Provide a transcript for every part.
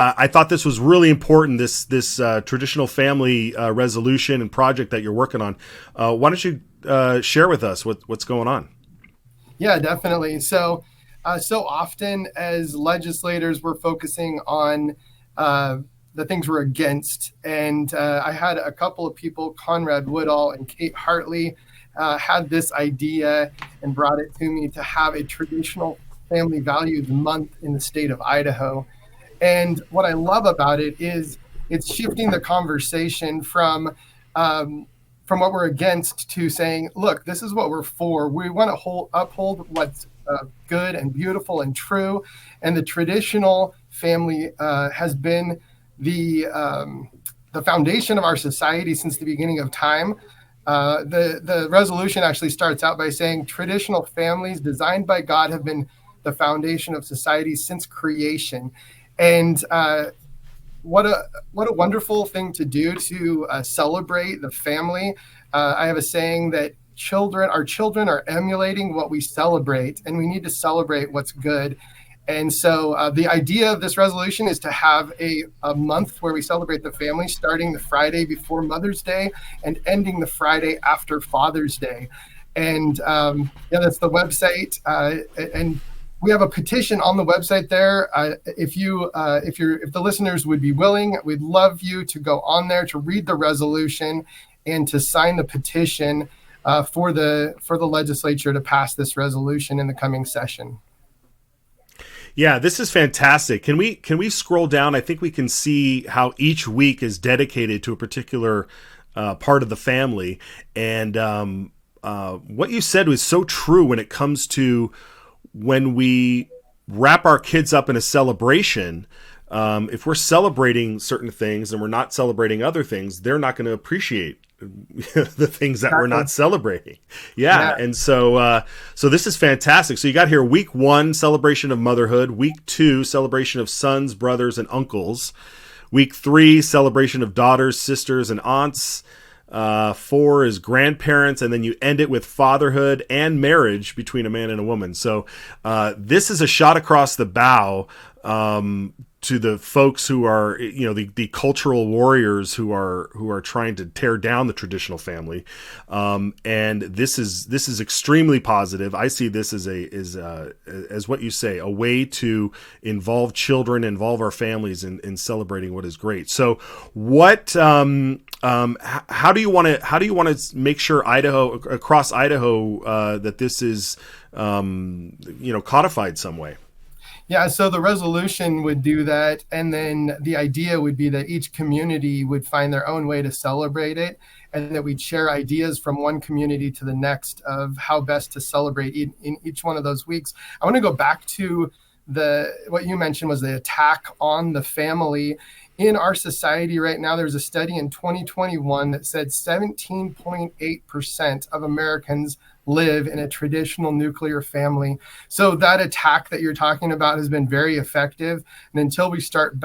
I thought this was really important. This traditional family resolution and project that you're working on. Why don't you share with us what's going on? Yeah, definitely. So often as legislators, we're focusing on the things we're against. And I had a couple of people, Conrad Woodall and Kate Hartley, had this idea and brought it to me to have a traditional family values month in the state of Idaho. And what I love about it is it's shifting the conversation from what we're against to saying, look, this is what we're for. We want to uphold what's good and beautiful and true. And the traditional family has been the foundation of our society since the beginning of time. The resolution actually starts out by saying traditional families designed by God have been the foundation of society since creation. And what a wonderful thing to do to celebrate the family. I have a saying that our children are emulating what we celebrate, and we need to celebrate what's good. And so the idea of this resolution is to have a month where we celebrate the family, starting the Friday before Mother's Day and ending the Friday after Father's Day. And that's the website. And we have a petition on the website there. If the listeners would be willing, we'd love you to go on there to read the resolution and to sign the petition for the legislature to pass this resolution in the coming session. Yeah, this is fantastic. Can we scroll down? I think we can see how each week is dedicated to a particular part of the family. And what you said was so true when it comes to when we wrap our kids up in a celebration. If we're celebrating certain things and we're not celebrating other things, they're not going to appreciate the things that we're not celebrating. Yeah. And so this is fantastic. So you got here week 1, celebration of motherhood. Week 2, celebration of sons, brothers, and uncles. Week 3, celebration of daughters, sisters, and aunts. 4 is grandparents, and then you end it with fatherhood and marriage between a man and a woman. So this is a shot across the bow to the folks who are, the cultural warriors who are trying to tear down the traditional family. And this is extremely positive. I see this as what you say, a way to involve children, involve our families in celebrating what is great. So what, how do you want to make sure across Idaho, that this is, codified some way? Yeah, so the resolution would do that, and then the idea would be that each community would find their own way to celebrate it, and that we'd share ideas from one community to the next of how best to celebrate in each one of those weeks. I want to go back to what you mentioned was the attack on the family. In our society right now, there's a study in 2021 that said 17.8% of Americans live in a traditional nuclear family. So that attack that you're talking about has been very effective. And until we start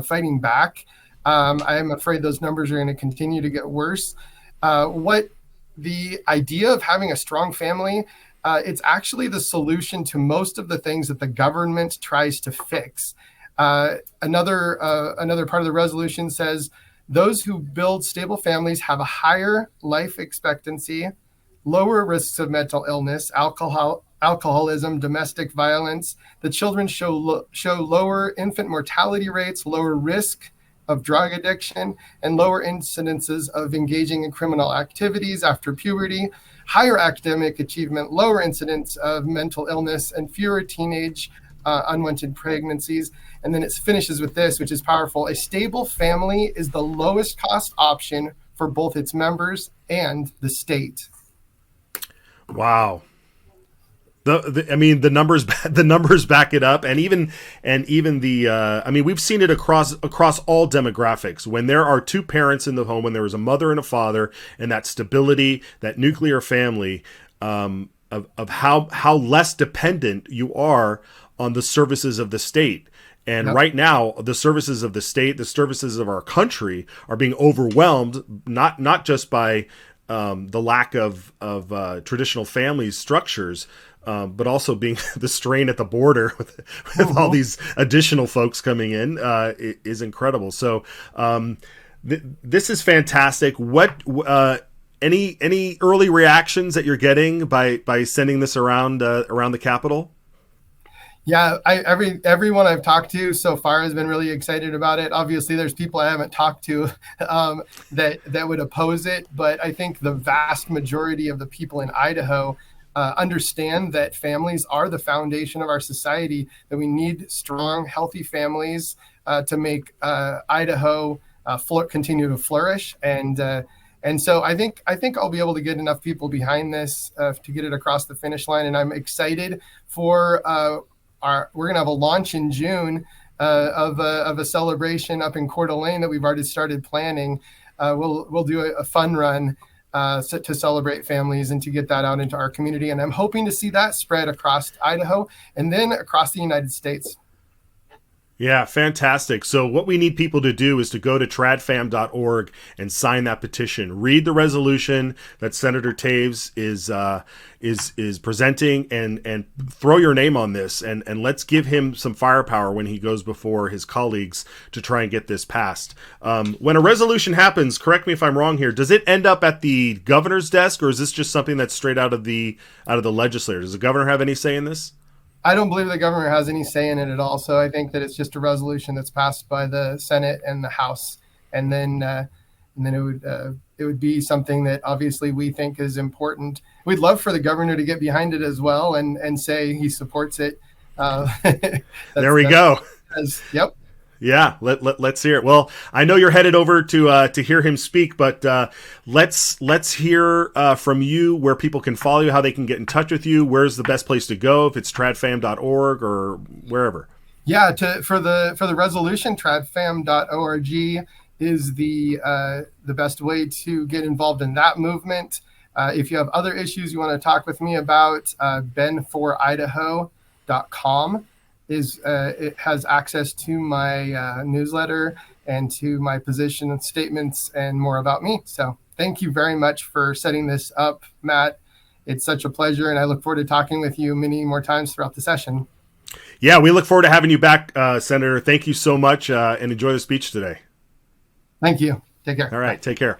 fighting back, I am afraid those numbers are going to continue to get worse. What the idea of having a strong family, it's actually the solution to most of the things that the government tries to fix. Another part of the resolution says those who build stable families have a higher life expectancy, lower risks of mental illness, alcoholism, domestic violence. The children show lower infant mortality rates, lower risk of drug addiction, and lower incidences of engaging in criminal activities after puberty, higher academic achievement, lower incidence of mental illness, and fewer teenage unwanted pregnancies. And then it finishes with this, which is powerful. A stable family is the lowest cost option for both its members and the state. Wow. The numbers back it up, and even we've seen it across all demographics. When there are two parents in the home, when there is a mother and a father, and that stability, that nuclear family, of how less dependent you are on the services of the state. And Yep. Right now, the services of the state, the services of our country are being overwhelmed, not just by the lack of traditional family structures, but also being the strain at the border with all these additional folks coming in is incredible. So this is fantastic. What any early reactions that you're getting by sending this around the Capitol? Yeah, everyone I've talked to so far has been really excited about it. Obviously, there's people I haven't talked to that would oppose it, but I think the vast majority of the people in Idaho understand that families are the foundation of our society. That we need strong, healthy families to make Idaho continue to flourish. And so I think I'll be able to get enough people behind this to get it across the finish line. And I'm excited for we're going to have a launch in June of a celebration up in Coeur d'Alene that we've already started planning. We'll do a fun run to celebrate families and to get that out into our community. And I'm hoping to see that spread across Idaho and then across the United States. Yeah, fantastic. So what we need people to do is to go to tradfam.org and sign that petition. Read the resolution that Senator Toews is presenting, and throw your name on this, and let's give him some firepower when he goes before his colleagues to try and get this passed. When a resolution happens, correct me if I'm wrong here, does it end up at the governor's desk, or is this just something that's straight out of the legislature? Does the governor have any say in this? I don't believe the governor has any say in it at all. So I think that it's just a resolution that's passed by the Senate and the House, and then it would be something that obviously we think is important. We'd love for the governor to get behind it as well and say he supports it. There we go. Yep. Yeah, let's hear it. Well, I know you're headed over to hear him speak, but let's hear from you, where people can follow you, how they can get in touch with you. Where's the best place to go, if it's tradfam.org or wherever? Yeah, for the resolution, tradfam.org is the best way to get involved in that movement. If you have other issues you want to talk with me about, benforidaho.com. It has access to my newsletter and to my position statements and more about me. So thank you very much for setting this up, Matt. It's such a pleasure, and I look forward to talking with you many more times throughout the session. Yeah, we look forward to having you back, Senator. Thank you so much, and enjoy the speech today. Thank you. Take care. All right, take care.